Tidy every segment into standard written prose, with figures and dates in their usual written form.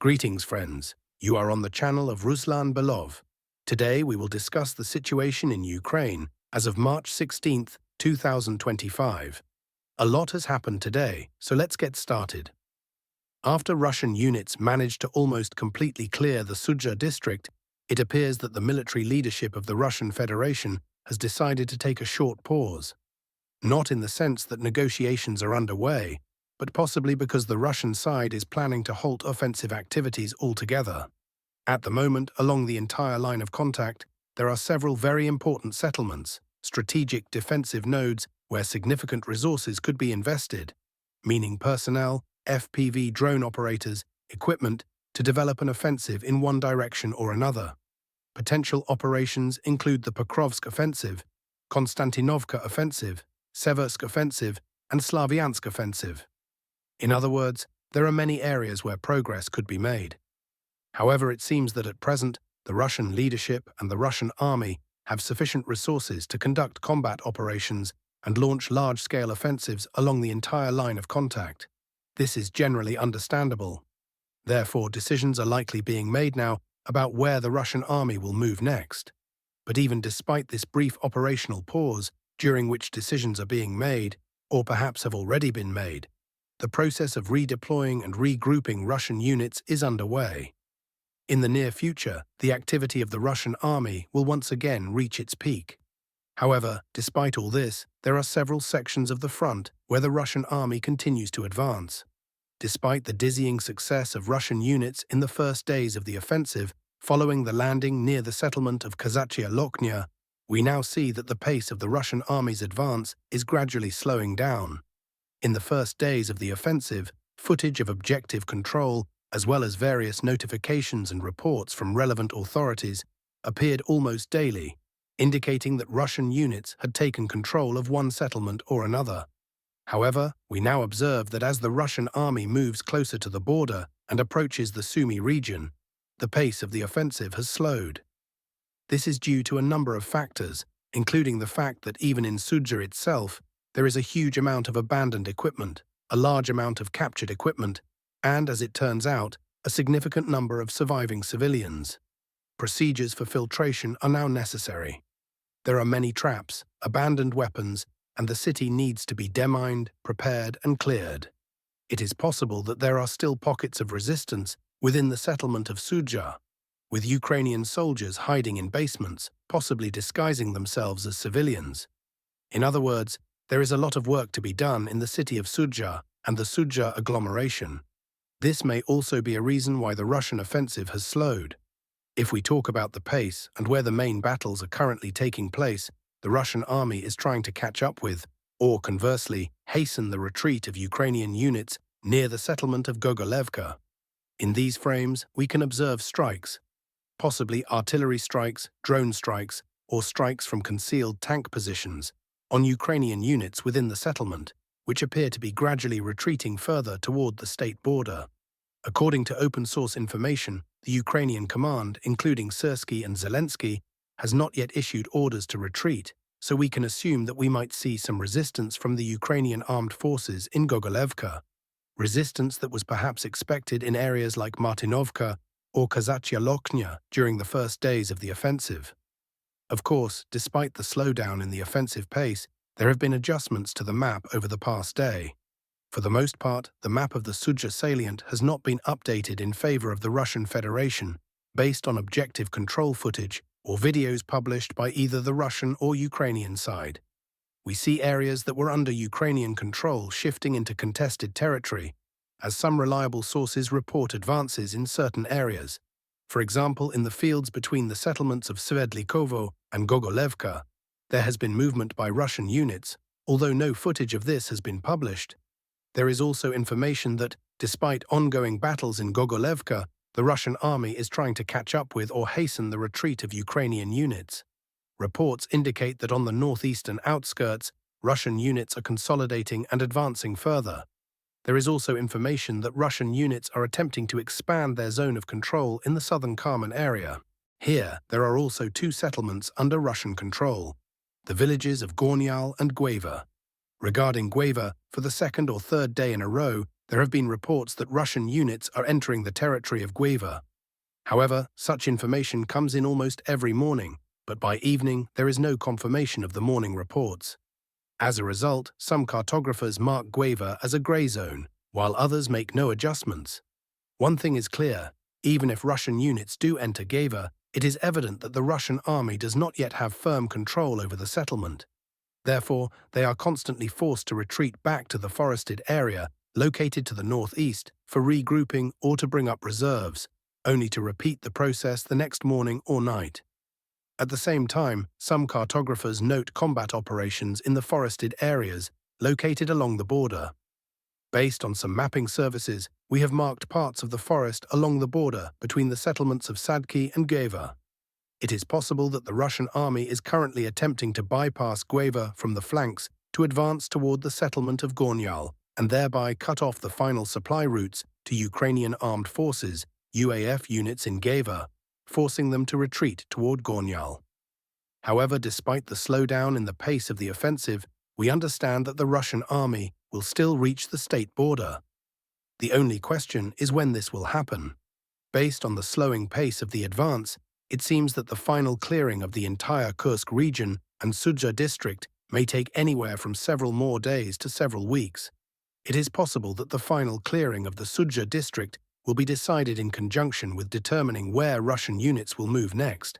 Greetings, friends. You are on the channel of Ruslan Belov. Today we will discuss the situation in Ukraine as of March 16th, 2025. A lot has happened today, so let's get started. After Russian units managed to almost completely clear the Sudzha district, it appears that the military leadership of the Russian Federation has decided to take a short pause. Not in the sense that negotiations are underway, but possibly because the Russian side is planning to halt offensive activities altogether. At the moment, along the entire line of contact, there are several very important settlements, strategic defensive nodes where significant resources could be invested, meaning personnel, FPV drone operators, equipment, to develop an offensive in one direction or another. Potential operations include the Pokrovsk offensive, Konstantinovka offensive, Siversk offensive, and Slavyansk offensive. In other words, there are many areas where progress could be made. However, it seems that at present, the Russian leadership and the Russian army have sufficient resources to conduct combat operations and launch large-scale offensives along the entire line of contact. This is generally understandable. Therefore, decisions are likely being made now about where the Russian army will move next. But even despite this brief operational pause, during which decisions are being made, or perhaps have already been made, the process of redeploying and regrouping Russian units is underway. In the near future, the activity of the Russian army will once again reach its peak. However, despite all this, there are several sections of the front where the Russian army continues to advance. Despite the dizzying success of Russian units in the first days of the offensive, following the landing near the settlement of Zaporizhzhia, we now see that the pace of the Russian army's advance is gradually slowing down. In the first days of the offensive, footage of objective control, as well as various notifications and reports from relevant authorities, appeared almost daily, indicating that Russian units had taken control of one settlement or another. However, we now observe that as the Russian army moves closer to the border and approaches the Sumy region, the pace of the offensive has slowed. This is due to a number of factors, including the fact that even in Sudzha itself, there is a huge amount of abandoned equipment, a large amount of captured equipment, and, as it turns out, a significant number of surviving civilians. Procedures for filtration are now necessary. There are many traps, abandoned weapons, and the city needs to be demined, prepared, and cleared. It is possible that there are still pockets of resistance within the settlement of Sudzha, with Ukrainian soldiers hiding in basements, possibly disguising themselves as civilians. In other words, there is a lot of work to be done in the city of Sudzha and the Sudzha agglomeration. This may also be a reason why the Russian offensive has slowed. If we talk about the pace and where the main battles are currently taking place, the Russian army is trying to catch up with, or conversely, hasten the retreat of Ukrainian units near the settlement of Gogolevka. In these frames, we can observe strikes, possibly artillery strikes, drone strikes, or strikes from concealed tank positions, on Ukrainian units within the settlement, which appear to be gradually retreating further toward the state border. According to open-source information, the Ukrainian command, including Siversk and Zelensky, has not yet issued orders to retreat, so we can assume that we might see some resistance from the Ukrainian armed forces in Gogolevka, resistance that was perhaps expected in areas like Martinovka or Zaporizhzhia during the first days of the offensive. Of course, despite the slowdown in the offensive pace, there have been adjustments to the map over the past day. For the most part, the map of the Sudzha salient has not been updated in favor of the Russian Federation, based on objective control footage or videos published by either the Russian or Ukrainian side. We see areas that were under Ukrainian control shifting into contested territory, as some reliable sources report advances in certain areas. For example, in the fields between the settlements of Sverdlikovo and Gogolevka, there has been movement by Russian units, although no footage of this has been published. There is also information that, despite ongoing battles in Gogolevka, the Russian army is trying to catch up with or hasten the retreat of Ukrainian units. Reports indicate that on the northeastern outskirts, Russian units are consolidating and advancing further. There is also information that Russian units are attempting to expand their zone of control in the southern Kherson area. Here, there are also two settlements under Russian control, the villages of Gornyal and Gueva. Regarding Gueva, for the second or third day in a row, There have been reports that Russian units are entering the territory of Gueva. However, such information comes in almost every morning, but by evening there is no confirmation of the morning reports. As a result, some cartographers mark Gueva as a grey zone, while others make no adjustments. One thing is clear: even if Russian units do enter Gueva, it is evident that the Russian army does not yet have firm control over the settlement. Therefore, they are constantly forced to retreat back to the forested area located to the northeast for regrouping or to bring up reserves, only to repeat the process the next morning or night. At the same time, some cartographers note combat operations in the forested areas located along the border. Based on some mapping services, we have marked parts of the forest along the border between the settlements of Sadki and Gueva. It is possible that the Russian army is currently attempting to bypass Gueva from the flanks to advance toward the settlement of Gornyal and thereby cut off the final supply routes to Ukrainian armed forces, UAF units in Gueva, forcing them to retreat toward Gornyal. However, despite the slowdown in the pace of the offensive, we understand that the Russian army will still reach the state border. The only question is when this will happen. Based on the slowing pace of the advance, it seems that the final clearing of the entire Kursk region and Sudzha district may take anywhere from several more days to several weeks. It is possible that the final clearing of the Sudzha district will be decided in conjunction with determining where Russian units will move next.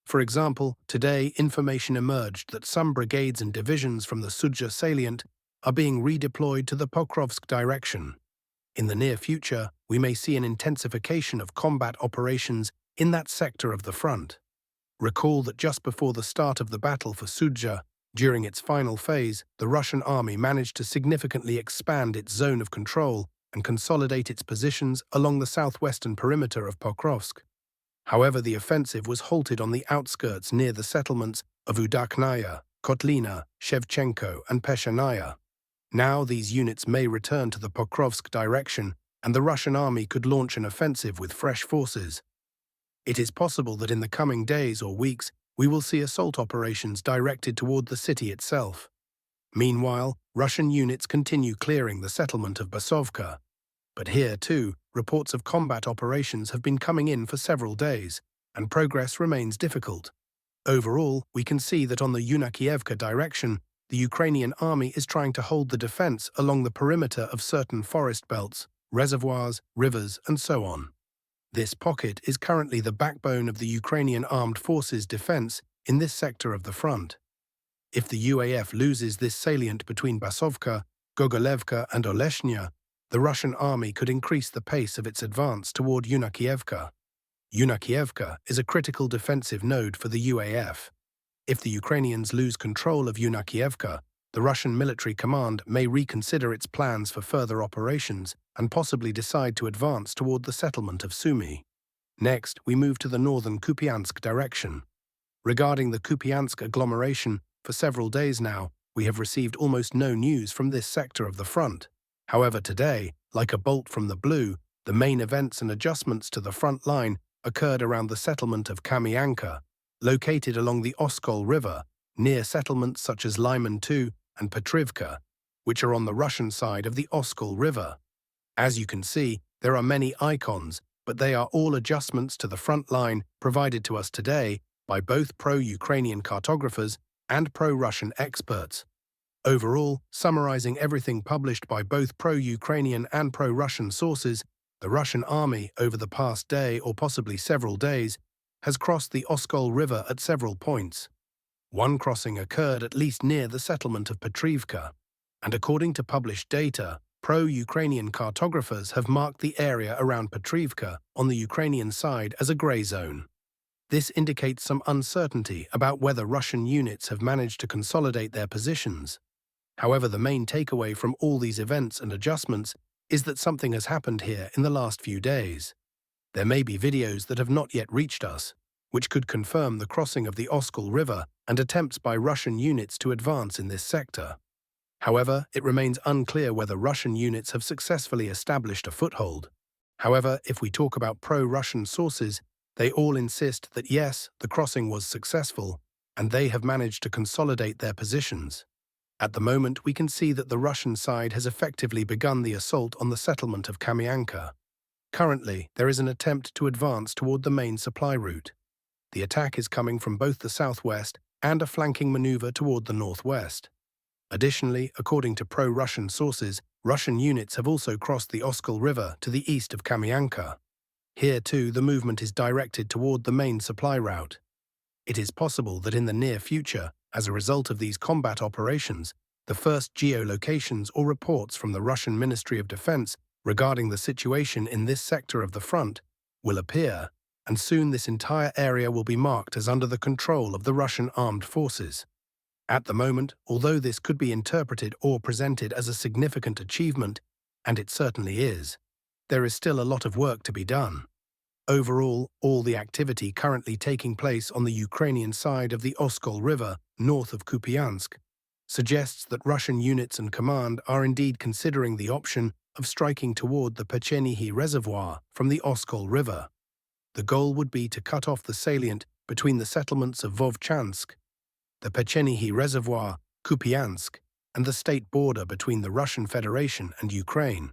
For example, today information emerged that some brigades and divisions from the Sudzha salient are being redeployed to the Pokrovsk direction. In the near future, we may see an intensification of combat operations in that sector of the front. Recall that just before the start of the battle for Sudzha, during its final phase, the Russian army managed to significantly expand its zone of control and consolidate its positions along the southwestern perimeter of Pokrovsk. However, the offensive was halted on the outskirts near the settlements of Udaknaya, Kotlina, Shevchenko, and Peshanaya. Now these units may return to the Pokrovsk direction, and the Russian army could launch an offensive with fresh forces. It is possible that in the coming days or weeks, we will see assault operations directed toward the city itself. Meanwhile, Russian units continue clearing the settlement of Basovka. But here, too, reports of combat operations have been coming in for several days, and progress remains difficult. Overall, we can see that on the Yunakievka direction, the Ukrainian army is trying to hold the defense along the perimeter of certain forest belts, reservoirs, rivers, and so on. This pocket is currently the backbone of the Ukrainian armed forces' defense in this sector of the front. If the UAF loses this salient between Basovka, Gogolevka, and Oleshnya, the Russian army could increase the pace of its advance toward Yunakievka. Yunakievka is a critical defensive node for the UAF. If the Ukrainians lose control of Yunakievka, the Russian military command may reconsider its plans for further operations and possibly decide to advance toward the settlement of Sumy. Next, we move to the northern Kupiansk direction. Regarding the Kupiansk agglomeration, for several days now, we have received almost no news from this sector of the front. However, today, like a bolt from the blue, the main events and adjustments to the front line occurred around the settlement of Kamyanka, located along the Oskol River, near settlements such as Lyman II and Petrivka, which are on the Russian side of the Oskol River. As you can see, there are many icons, but they are all adjustments to the front line provided to us today by both pro-Ukrainian cartographers and pro-Russian experts. Overall, summarizing everything published by both pro-Ukrainian and pro-Russian sources, the Russian army, over the past day or possibly several days, has crossed the Oskol River at several points. One crossing occurred at least near the settlement of Petrivka, and according to published data, pro-Ukrainian cartographers have marked the area around Petrivka on the Ukrainian side as a grey zone. This indicates some uncertainty about whether Russian units have managed to consolidate their positions. However, the main takeaway from all these events and adjustments is that something has happened here in the last few days. There may be videos that have not yet reached us, which could confirm the crossing of the Oskol River and attempts by Russian units to advance in this sector. However, it remains unclear whether Russian units have successfully established a foothold. However, if we talk about pro-Russian sources, they all insist that yes, the crossing was successful, and they have managed to consolidate their positions. At the moment, we can see that the Russian side has effectively begun the assault on the settlement of Kupiansk. Currently, there is an attempt to advance toward the main supply route. The attack is coming from both the southwest and a flanking maneuver toward the northwest. Additionally, according to pro-Russian sources, Russian units have also crossed the Oskol River to the east of Kupiansk. Here, too, the movement is directed toward the main supply route. It is possible that in the near future, as a result of these combat operations, the first geolocations or reports from the Russian Ministry of Defense regarding the situation in this sector of the front will appear, and soon this entire area will be marked as under the control of the Russian armed forces. At the moment, although this could be interpreted or presented as a significant achievement, and it certainly is, there is still a lot of work to be done. Overall, all the activity currently taking place on the Ukrainian side of the Oskol River, north of Kupiansk, suggests that Russian units and command are indeed considering the option of striking toward the Pechenyi Reservoir from the Oskol River. The goal would be to cut off the salient between the settlements of Vovchansk, the Pechenyi Reservoir, Kupiansk, and the state border between the Russian Federation and Ukraine.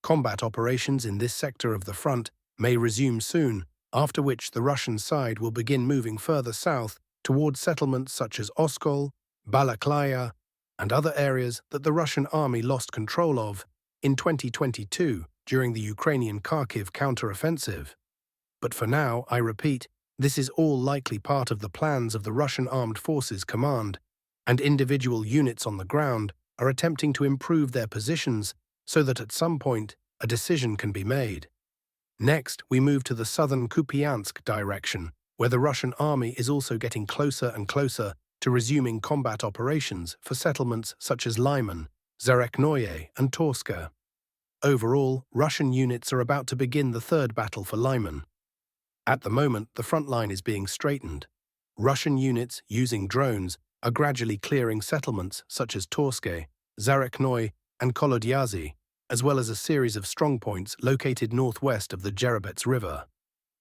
Combat operations in this sector of the front may resume soon, after which the Russian side will begin moving further south towards settlements such as Oskol, Balaklaya, and other areas that the Russian army lost control of in 2022 during the Ukrainian Kharkiv counteroffensive. But for now, I repeat, this is all likely part of the plans of the Russian Armed Forces Command, and individual units on the ground are attempting to improve their positions so that at some point a decision can be made. Next, we move to the southern Kupiansk direction, where the Russian army is also getting closer and closer to resuming combat operations for settlements such as Lyman, Zareknoye, and Torska. Overall, Russian units are about to begin the third battle for Lyman. At the moment, the front line is being straightened. Russian units, using drones, are gradually clearing settlements such as Torske, Zareknoye, and Kolodyazy, as well as a series of strongpoints located northwest of the Jerebets River.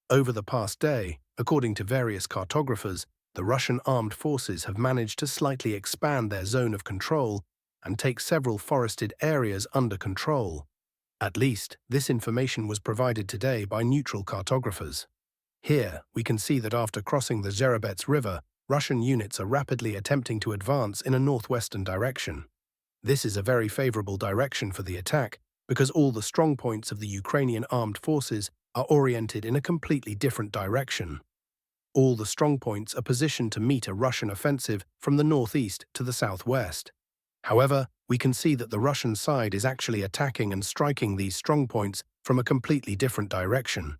Over the past day, according to various cartographers, the Russian armed forces have managed to slightly expand their zone of control and take several forested areas under control. At least, this information was provided today by neutral cartographers. Here, we can see that after crossing the Jerebets River, Russian units are rapidly attempting to advance in a northwestern direction. This is a very favorable direction for the attack because all the strongpoints of the Ukrainian armed forces are oriented in a completely different direction. All the strongpoints are positioned to meet a Russian offensive from the northeast to the southwest. However, we can see that the Russian side is actually attacking and striking these strongpoints from a completely different direction,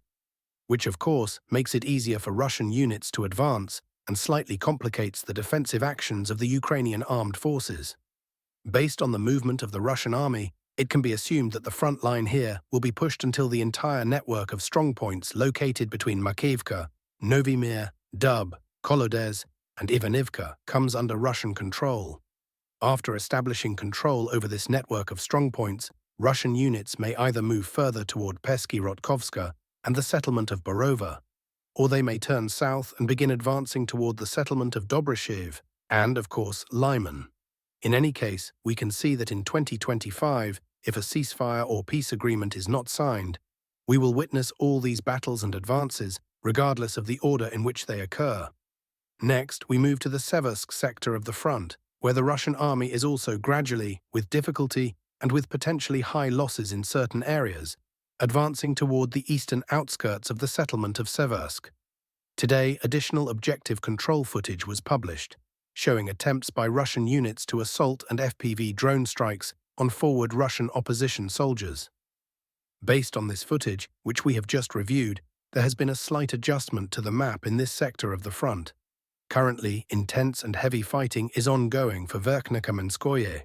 which of course makes it easier for Russian units to advance and slightly complicates the defensive actions of the Ukrainian armed forces. Based on the movement of the Russian army, it can be assumed that the front line here will be pushed until the entire network of strongpoints located between Makivka, Novimir, Dub, Kolodez, and Ivanivka comes under Russian control. After establishing control over this network of strongpoints, Russian units may either move further toward Pesky-Rotkovska and the settlement of Borova, or they may turn south and begin advancing toward the settlement of Dobryshiv and, of course, Lyman. In any case, we can see that in 2025, if a ceasefire or peace agreement is not signed, we will witness all these battles and advances, regardless of the order in which they occur. Next, we move to the Siversk sector of the front, where the Russian army is also gradually, with difficulty, and with potentially high losses in certain areas, advancing toward the eastern outskirts of the settlement of Siversk. Today, additional objective control footage was published, showing attempts by Russian units to assault and FPV drone strikes on forward Russian opposition soldiers. Based on this footage, which we have just reviewed, there has been a slight adjustment to the map in this sector of the front. Currently, intense and heavy fighting is ongoing for Verkhnekamenskoye.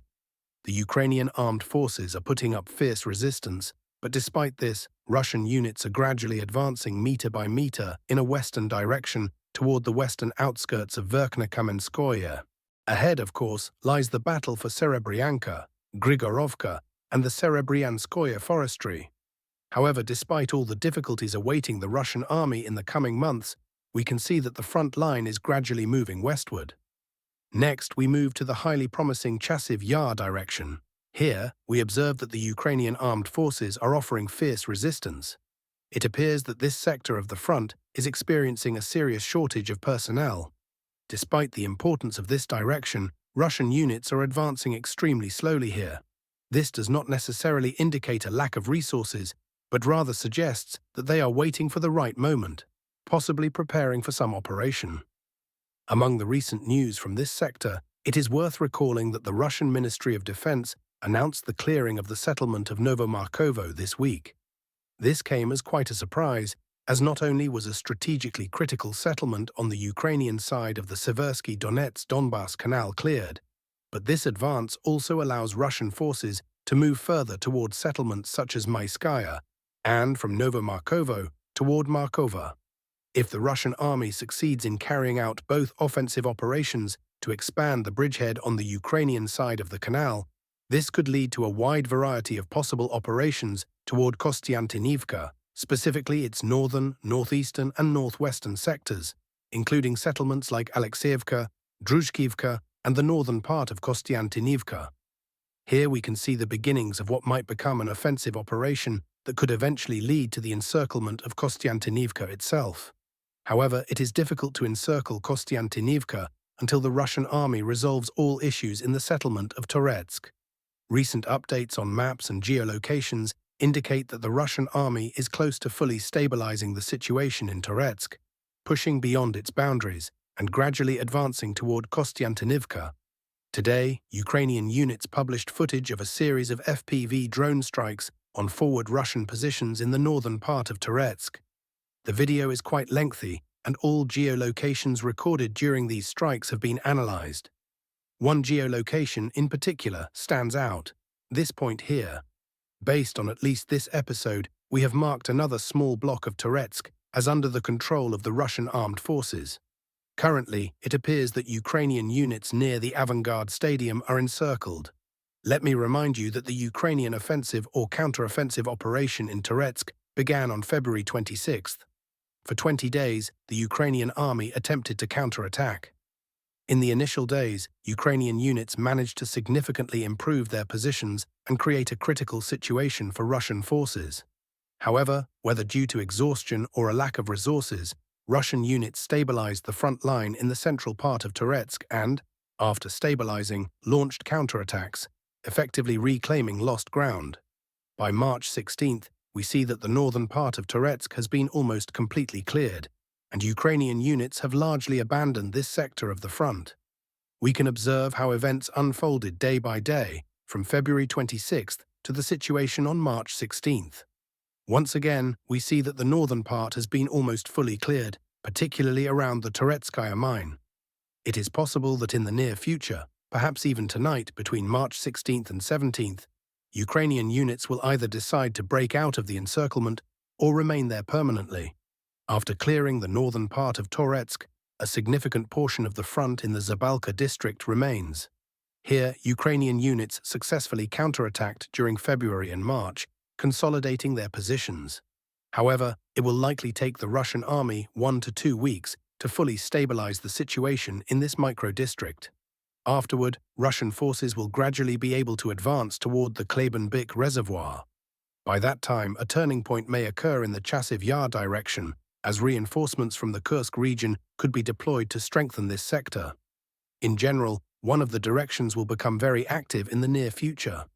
The Ukrainian armed forces are putting up fierce resistance, but despite this, Russian units are gradually advancing meter by meter in a western direction toward the western outskirts of Verkhnekamenskoye. Ahead, of course, lies the battle for Serebryanka, Grigorovka, and the Serebryanskoye forestry. However, despite all the difficulties awaiting the Russian army in the coming months, we can see that the front line is gradually moving westward. Next, we move to the highly promising Chasiv Yar direction. Here, we observe that the Ukrainian armed forces are offering fierce resistance. It appears that this sector of the front is experiencing a serious shortage of personnel. Despite the importance of this direction, Russian units are advancing extremely slowly here. This does not necessarily indicate a lack of resources, but rather suggests that they are waiting for the right moment, possibly preparing for some operation. Among the recent news from this sector, it is worth recalling that the Russian Ministry of Defense announced the clearing of the settlement of Novomarkovo this week. This came as quite a surprise, as not only was a strategically critical settlement on the Ukrainian side of the Siversk Donetsk-Donbass Canal cleared, but this advance also allows Russian forces to move further toward settlements such as Mayskaya and from Novomarkovo toward Markova. If the Russian army succeeds in carrying out both offensive operations to expand the bridgehead on the Ukrainian side of the canal, this could lead to a wide variety of possible operations toward Kostiantynivka, specifically its northern, northeastern, and northwestern sectors, including settlements like Alexeyevka, Druzhkivka, and the northern part of Kostiantynivka. Here we can see the beginnings of what might become an offensive operation that could eventually lead to the encirclement of Kostiantynivka itself. However, it is difficult to encircle Kostiantynivka until the Russian army resolves all issues in the settlement of Donetsk. Recent updates on maps and geolocations indicate that the Russian army is close to fully stabilizing the situation in Donetsk, pushing beyond its boundaries and gradually advancing toward Kostiantynivka. Today, Ukrainian units published footage of a series of FPV drone strikes on forward Russian positions in the northern part of Donetsk. The video is quite lengthy, and all geolocations recorded during these strikes have been analyzed. One geolocation in particular stands out, this point here. Based on at least this episode, we have marked another small block of Donetsk as under the control of the Russian armed forces. Currently, it appears that Ukrainian units near the Avangard Stadium are encircled. Let me remind you that the Ukrainian offensive or counter-offensive operation in Donetsk began on February 26th. For 20 days, the Ukrainian army attempted to counterattack. In the initial days, Ukrainian units managed to significantly improve their positions and create a critical situation for Russian forces. However, whether due to exhaustion or a lack of resources, Russian units stabilized the front line in the central part of Donetsk and, after stabilizing, launched counterattacks, effectively reclaiming lost ground. By March 16th, we see that the northern part of Donetsk has been almost completely cleared, and Ukrainian units have largely abandoned this sector of the front. We can observe how events unfolded day by day, from February 26th to the situation on March 16th. Once again, we see that the northern part has been almost fully cleared, particularly around the Toretskaya mine. It is possible that in the near future, perhaps even tonight between March 16th and 17th, Ukrainian units will either decide to break out of the encirclement or remain there permanently. After clearing the northern part of Donetsk, a significant portion of the front in the Zabalka district remains. Here, Ukrainian units successfully counterattacked during February and March, consolidating their positions. However, it will likely take the Russian army 1 to 2 weeks to fully stabilize the situation in this micro-district. Afterward, Russian forces will gradually be able to advance toward the Klebenbik reservoir. By that time, a turning point may occur in the Chasiv Yar direction, as reinforcements from the Kursk region could be deployed to strengthen this sector. In general, one of the directions will become very active in the near future.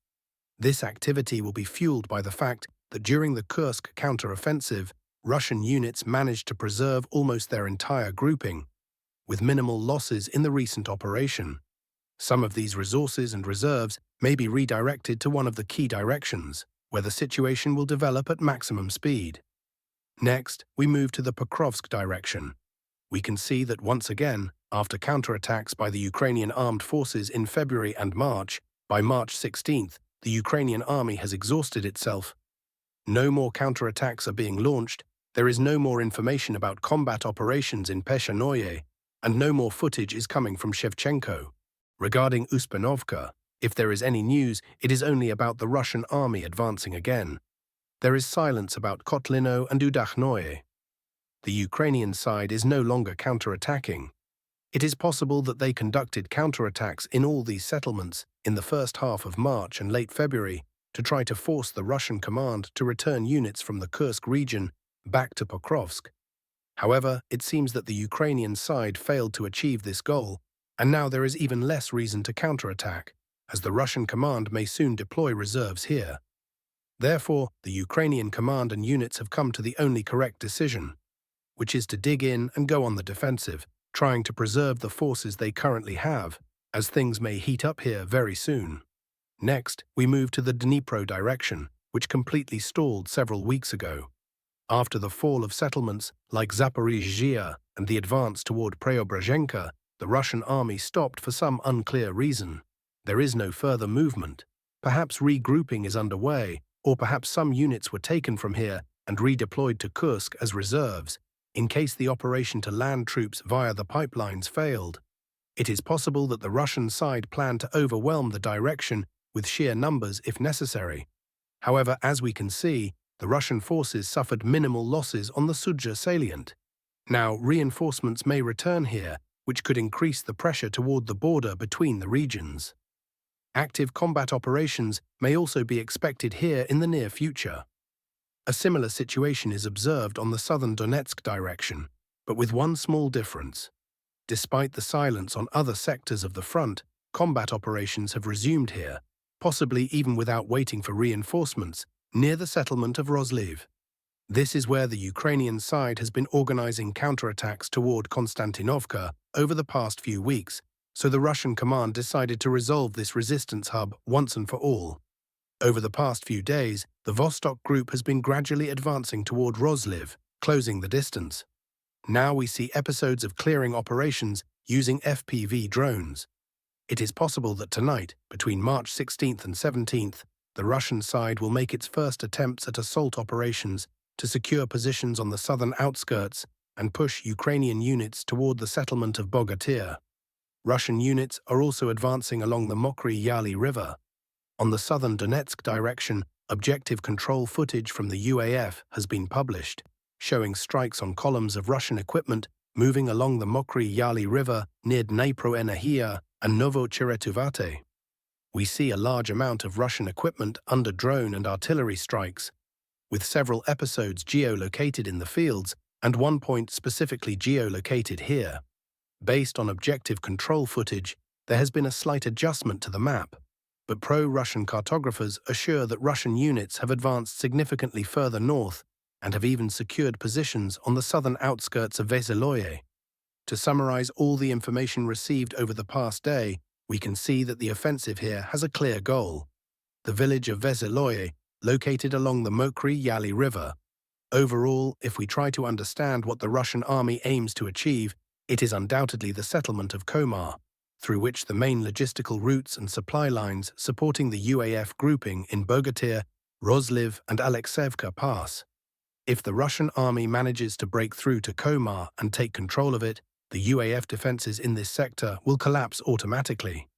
This activity will be fueled by the fact that during the Kursk counter-offensive, Russian units managed to preserve almost their entire grouping, with minimal losses in the recent operation. Some of these resources and reserves may be redirected to one of the key directions, where the situation will develop at maximum speed. Next, we move to the Pokrovsk direction. We can see that once again, after counterattacks by the Ukrainian armed forces in February and March, by March 16th, the Ukrainian army has exhausted itself. No more counterattacks are being launched, there is no more information about combat operations in Peshonoye, and no more footage is coming from Shevchenko. Regarding Uspanovka, if there is any news, it is only about the Russian army advancing again. There is silence about Kotlino and Udakhnoye. The Ukrainian side is no longer counterattacking. It is possible that they conducted counterattacks in all these settlements in the first half of March and late February to try to force the Russian command to return units from the Kursk region back to Pokrovsk. However, it seems that the Ukrainian side failed to achieve this goal, and now there is even less reason to counterattack, as the Russian command may soon deploy reserves here. Therefore, the Ukrainian command and units have come to the only correct decision, which is to dig in and go on the defensive, trying to preserve the forces they currently have, as things may heat up here very soon. Next, we move to the Dnipro direction, which completely stalled several weeks ago. After the fall of settlements like Zaporizhzhia and the advance toward Preobrazhenka, the Russian army stopped for some unclear reason. There is no further movement. Perhaps regrouping is underway, or perhaps some units were taken from here and redeployed to Kursk as reserves, in case the operation to land troops via the pipelines failed. It is possible that the Russian side planned to overwhelm the direction with sheer numbers if necessary. However, as we can see, the Russian forces suffered minimal losses on the Sudzha salient. Now, reinforcements may return here, which could increase the pressure toward the border between the regions. Active combat operations may also be expected here in the near future. A similar situation is observed on the southern Donetsk direction, but with one small difference. Despite the silence on other sectors of the front, combat operations have resumed here, possibly even without waiting for reinforcements, near the settlement of Rozliv. This is where the Ukrainian side has been organizing counterattacks toward Konstantinovka over the past few weeks, so the Russian command decided to resolve this resistance hub once and for all. Over the past few days, the Vostok group has been gradually advancing toward Rozliv, closing the distance. Now we see episodes of clearing operations using FPV drones. It is possible that tonight, between March 16th and 17th, the Russian side will make its first attempts at assault operations to secure positions on the southern outskirts and push Ukrainian units toward the settlement of Bogatyr. Russian units are also advancing along the Mokry Yali River. On the southern Donetsk direction, objective control footage from the UAF has been published, showing strikes on columns of Russian equipment moving along the Mokry Yali River near Dnipro and Novocherretuvate. We see a large amount of Russian equipment under drone and artillery strikes, with several episodes geolocated in the fields and one point specifically geolocated here. Based on objective control footage, there has been a slight adjustment to the map, but pro-Russian cartographers assure that Russian units have advanced significantly further north and have even secured positions on the southern outskirts of Velyka. To summarize all the information received over the past day, we can see that the offensive here has a clear goal: the village of Velyka, located along the Mokry Yali River. Overall, if we try to understand what the Russian army aims to achieve, it is undoubtedly the settlement of Komar, through which the main logistical routes and supply lines supporting the UAF grouping in Bogatyr, Rozliv and Alexeyevka pass. If the Russian army manages to break through to Komar and take control of it, the UAF defenses in this sector will collapse automatically.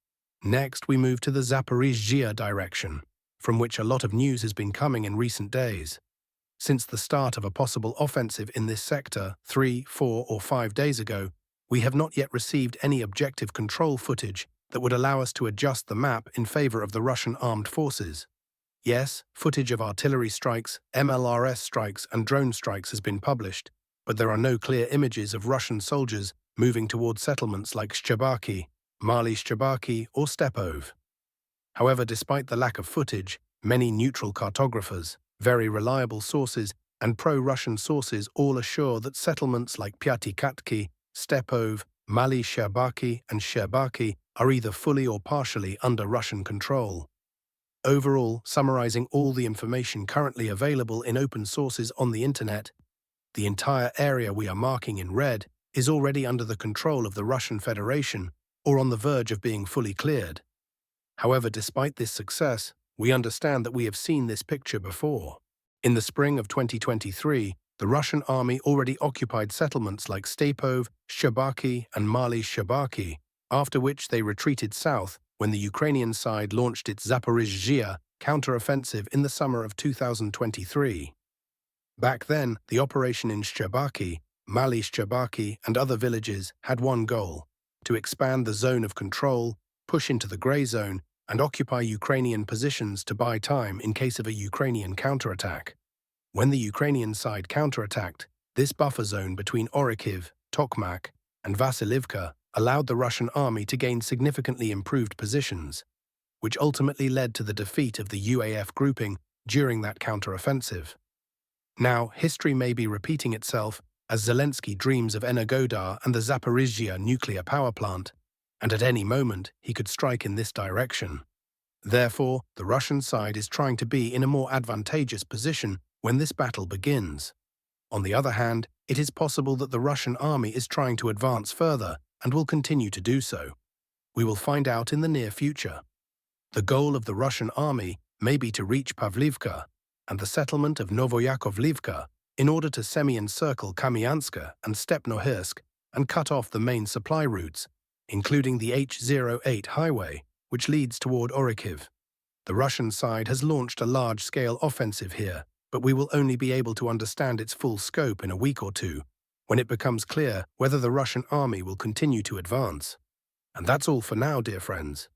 Next, we move to the Zaporizhzhia direction, from which a lot of news has been coming in recent days. Since the start of a possible offensive in this sector 3, 4 or 5 days ago, we have not yet received any objective control footage that would allow us to adjust the map in favor of the Russian armed forces. Yes, footage of artillery strikes, MLRS strikes and drone strikes has been published, but there are no clear images of Russian soldiers moving toward settlements like Shcherbaki, Mali Shcherbaki or Stepov. However, despite the lack of footage, many neutral cartographers, very reliable sources and pro-Russian sources all assure that settlements like Pyatikatki, Stepov, Mali Shcherbaki and Shcherbaki are either fully or partially under Russian control. Overall, summarizing all the information currently available in open sources on the internet, the entire area we are marking in red is already under the control of the Russian Federation or on the verge of being fully cleared. However, despite this success, we understand that we have seen this picture before. In the spring of 2023, the Russian army already occupied settlements like Stepov, Shcherbaki and Mali Shcherbaki, after which they retreated south when the Ukrainian side launched its Zaporizhzhia counter-offensive in the summer of 2023. Back then, the operation in Shcherbaki, Mali Shcherbaki and other villages had one goal: to expand the zone of control, push into the grey zone, and occupy Ukrainian positions to buy time in case of a Ukrainian counterattack. When the Ukrainian side counterattacked, this buffer zone between Orikhiv, Tokmak, and Vasilivka allowed the Russian army to gain significantly improved positions, which ultimately led to the defeat of the UAF grouping during that counteroffensive. Now, history may be repeating itself as Zelensky dreams of Energodar and the Zaporizhzhia nuclear power plant, and at any moment he could strike in this direction. Therefore, the Russian side is trying to be in a more advantageous position when this battle begins. On the other hand, it is possible that the Russian army is trying to advance further and will continue to do so. We will find out in the near future. The goal of the Russian army may be to reach Pavlivka and the settlement of Novoyakovlivka in order to semi-encircle Kupiansk and Stepnohirsk and cut off the main supply routes, including the H08 highway, which leads toward Orikhiv. The Russian side has launched a large-scale offensive here, but we will only be able to understand its full scope in a week or two, when it becomes clear whether the Russian army will continue to advance. And that's all for now, dear friends.